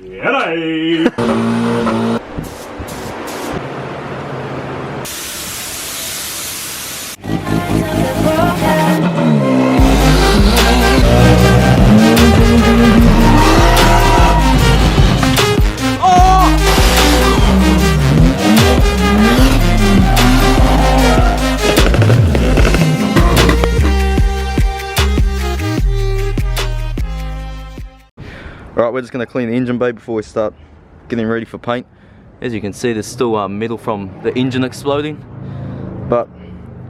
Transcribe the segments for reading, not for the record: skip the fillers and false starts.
G'day! Alright, we're just going to clean the engine bay before we start getting ready for paint. As you can see, there's still metal from the engine exploding. But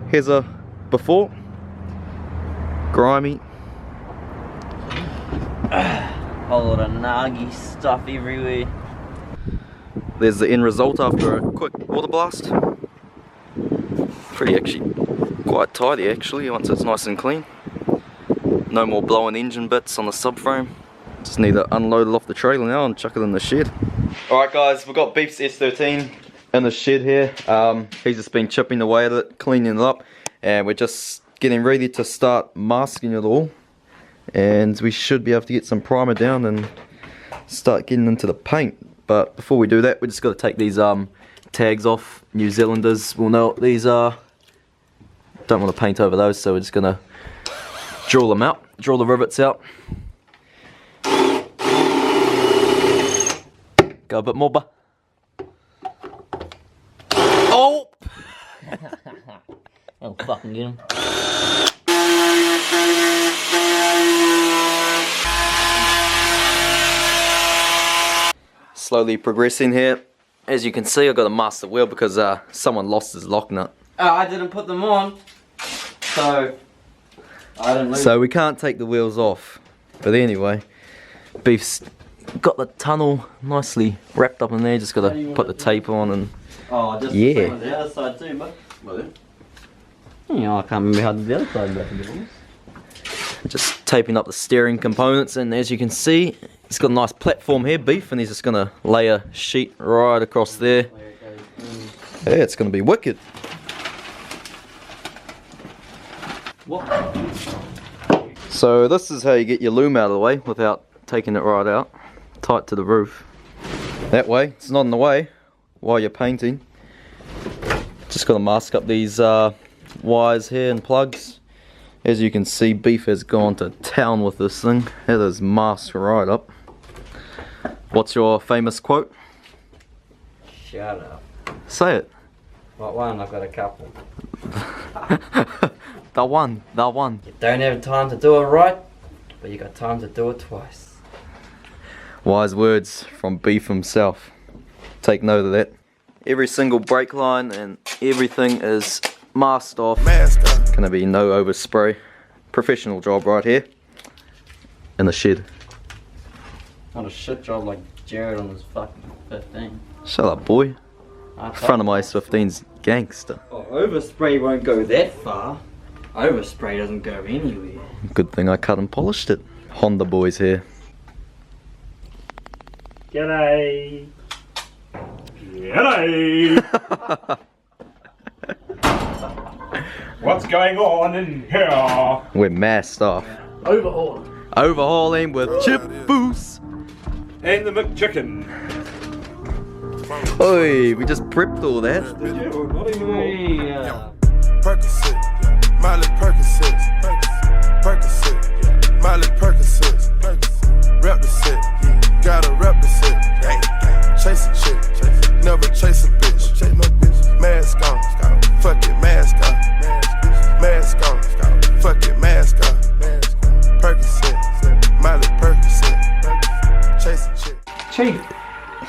here's a before. Grimy. Whole lot of naggy stuff everywhere. There's the end result after a quick water blast. Pretty actually quite tidy actually once it's nice and clean. No more blowing engine bits on the subframe. Just need to unload it off the trailer now and chuck it in the shed. Alright guys, we've got Beef's S13 in the shed here. He's just been chipping away at it, cleaning it up, and we're just getting ready to start masking it all. And we should be able to get some primer down and start getting into the paint. But before we do that, we just got to take these tags off. New Zealanders will know what these are. Don't want to paint over those, so we're just going to drill them out, drill the rivets out. Go a bit more, ba. Oh! Oh, fucking get him. Slowly progressing here. As you can see, I've got to mask the wheel because someone lost his lock nut. Oh, I didn't put them on, so I didn't lose. So we can't take the wheels off. But anyway, Beef's got the tunnel nicely wrapped up in there. Just got to put the tape on and Oh, just yeah. the same as the other side too, but well then. Yeah, I can't remember how to do the other side back, to be honest. just taping up the steering components. And as you can see, it's got a nice platform here, Beef, and he's just going to lay a sheet right across there. Yeah, it's going to be wicked. What? So this is how you get your loom out of the way without taking it right out. Tight to the roof. That way, it's not in the way while you're painting. Just got to mask up these wires here and plugs. As you can see, Beef has gone to town with this thing. It is masked right up. What's your famous quote? Shut up. Say it. What one? I've got a couple. The one. You don't have time to do it right, but you got time to do it twice. Wise words from Beef himself. Take note of that. Every single brake line and everything is masked off. Gonna be no overspray. Professional job right here in the shed. Not a shit job like Jared on his fucking 15. Shut up, boy. In front of my S15's gangster. Oh, overspray won't go that far. Overspray doesn't go anywhere. Good thing I cut and polished it. Honda boys here. G'day! G'day! What's going on in here? We're masked off. Overhaul. Overhauling with Chip Boost. And the McChicken. Oi, we just prepped all that. Did you? Not anymore. Yeah. Percocet, Miley Percocet, Percocet, Miley Percocet, rep the set, gotta rep the set, chase a chick, never chase a bitch, chase no bitch, mask on, fuck it, mask on, fuck it, mask on, Percocet, Miley Percocet, chase a chick. Chief,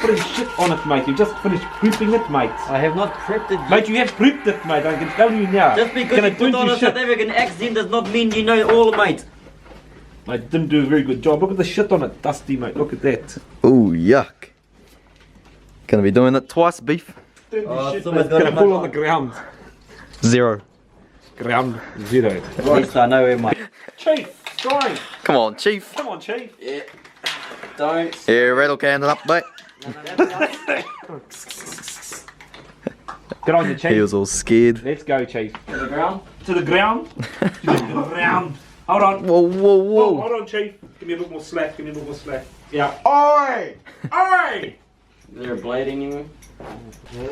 putting shit on it, mate. You just finished prepping it, mate. I have not prepped it yet. Mate, you have prepped it, mate. I can tell you now. Just because you put on a South African accent does not mean you know all, mate. Mate, didn't do a very good job. Look at the shit on it, dusty, mate. Look at that. Ooh, yuck. Gonna be doing it twice, Beef. Oh, Shit, someone's mate. got Gonna it fall on on the ground. 0. Ground 0. At least I know where my... Chief, try. Come on, Chief. Come on, Chief. Yeah. Don't. Yeah, rattle can it up, mate. Get on the Chief. He was all scared. Let's go, Chief. To the ground? To the ground. To the ground. Hold on. Whoa, whoa, Whoa, whoa. hold on, Chief. Give me a little more slack. Give me a little more slack. Yeah. Oi! Oi! Is there a blade anywhere?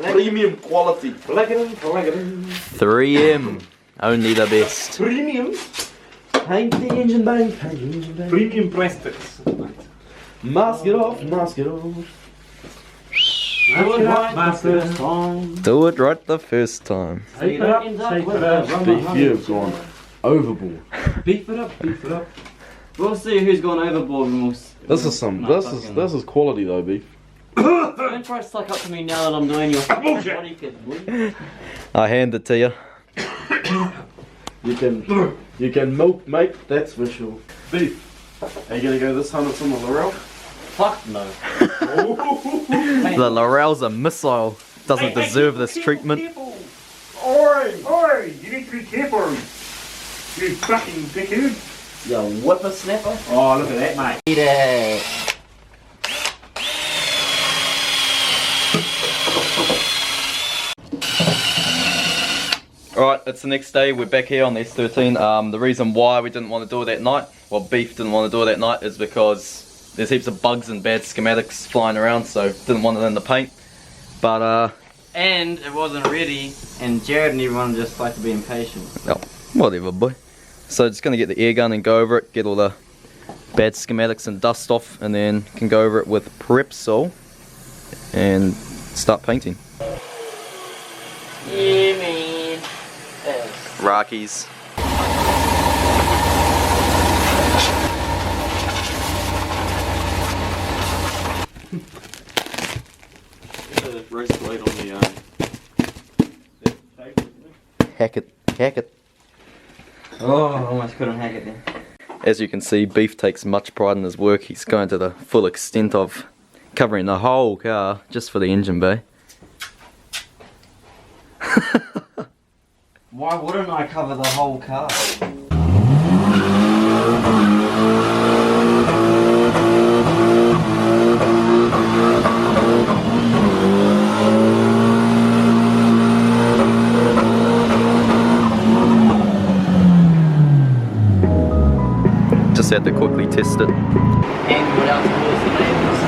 Premium quality. Plug it in, plug it in. 3M. Only the best. Premium. Paint the engine bay, paint the engine bay. Premium plastics. Mask it off, mask it off. Do it right the first time. Do it right the first time. Beef it up, beef it up. Beef, you've gone overboard. Beef it up, beef it up. We'll see who's gone overboard and we'll This is some. This is quality though, beef. Don't try to suck up to me now that I'm doing your Bullshit. body kid, boy. I hand it to you. You can milk, mate. That's for sure. Beef. Are you gonna go this time with some of Laurel? Fuck no. The Laurel's a missile. Doesn't deserve this treatment. Oi! Oi! You need to be careful. You fucking dickhead. You whippersnapper. Oh, look at that, mate. Eat it. Alright, it's the next day. We're back here on the S13. The reason why we didn't want to do it that night, well, Beef didn't want to do it that night, is because there's heaps of bugs and bad schematics flying around, so didn't want it in the paint. But, And it wasn't ready, and Jared and everyone just like to be impatient. oh, whatever, boy. So just gonna get the air gun and go over it, get all the bad schematics and dust off, and then can go over it with Prepsol and start painting. Yeah, man. Rockies. Roast blade on the Hack it, hack it. Oh, I almost couldn't hack it there. As you can see, Beef takes much pride in his work. He's going to the full extent of covering the whole car just for the engine bay. Why wouldn't I cover the whole car? Just had to quickly test it. And put out towards the neighbours.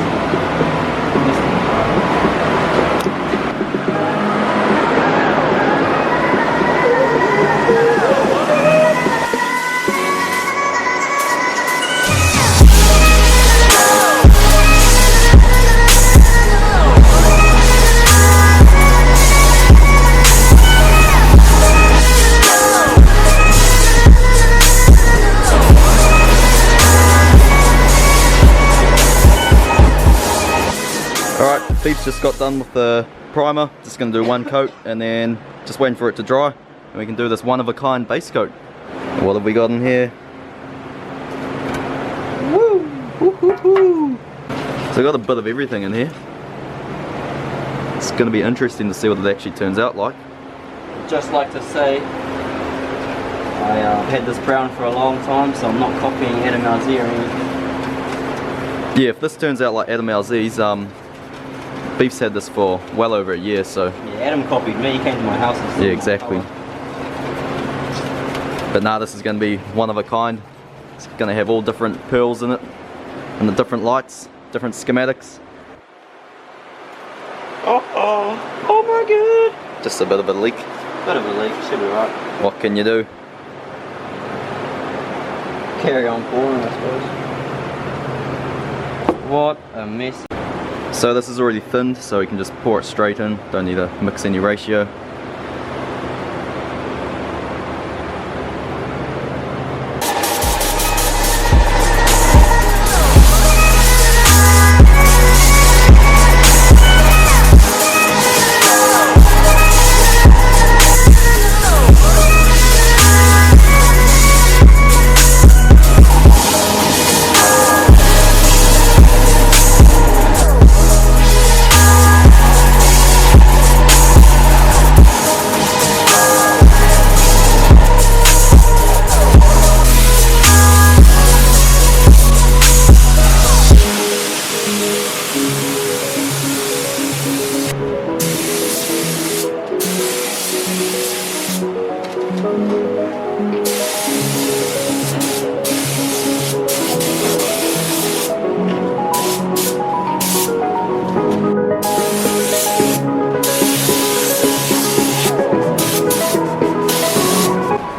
Alright, Beef's just got done with the primer. Just going to do one coat and then just waiting for it to dry. And we can do this one-of-a-kind base coat. And what have we got in here? Woo! Woo-hoo-hoo! So we got a bit of everything in here. It's going to be interesting to see what it actually turns out like. Just like to say, I had this brown for a long time, so I'm not copying Adam Alzee or anything. Yeah, if this turns out like Adam Alzee's, Beef's had this for well over a year, so... Yeah, Adam copied me, he came to my house and said, yeah, exactly. But nah, this is going to be one of a kind. It's going to have all different pearls in it, and the different lights, different schematics. Oh my god! Just a bit of a leak. Bit of a leak, should be right. What can you do? Carry on pouring, I suppose. What a mess. So this is already thinned, so we can just pour it straight in. Don't need to mix any ratio.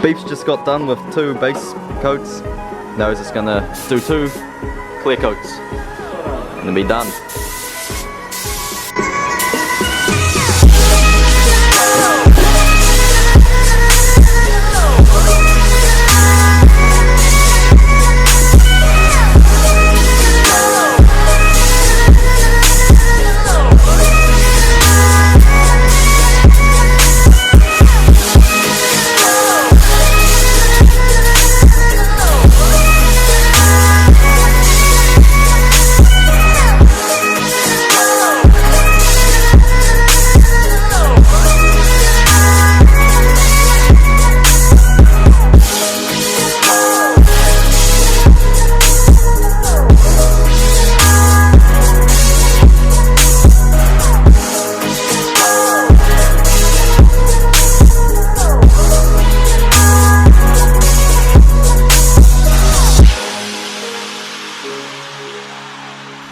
Beef's just got done with 2 base coats. Now he's just gonna do 2 clear coats and then be done.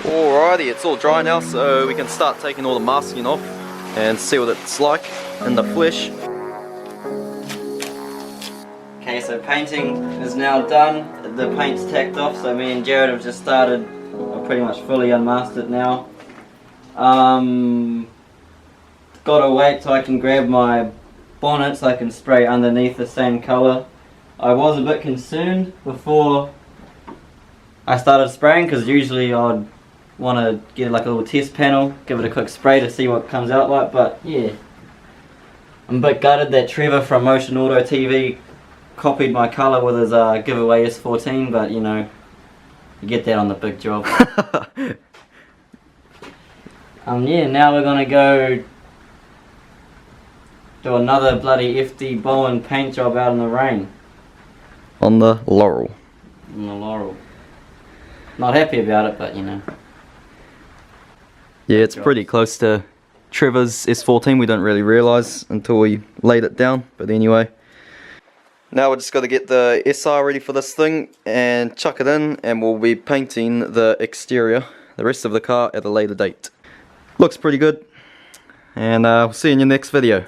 Alrighty, it's all dry now, so we can start taking all the masking off and see what it's like in the flesh. Okay, so painting is now done. The paint's tacked off, so me and Jared have just started. I've pretty much fully unmasked it now. Gotta wait till I can grab my bonnet so I can spray underneath the same colour. I was a bit concerned before I started spraying, because usually I'd want to get like a little test panel, give it a quick spray to see what it comes out like, but yeah. I'm a bit gutted that Trevor from Motion Auto TV copied my colour with his giveaway S13, but you know, you get that on the big job. Yeah, now we're gonna go do another bloody FD Bowen paint job out in the rain. On the Laurel. On the Laurel. Not happy about it, but you know. Yeah, it's pretty close to Trevor's S14. We don't really realise until we laid it down, but anyway. Now we're just got to get the SR ready for this thing and chuck it in, and we'll be painting the exterior, the rest of the car, at a later date. Looks pretty good, and we'll see you in your next video.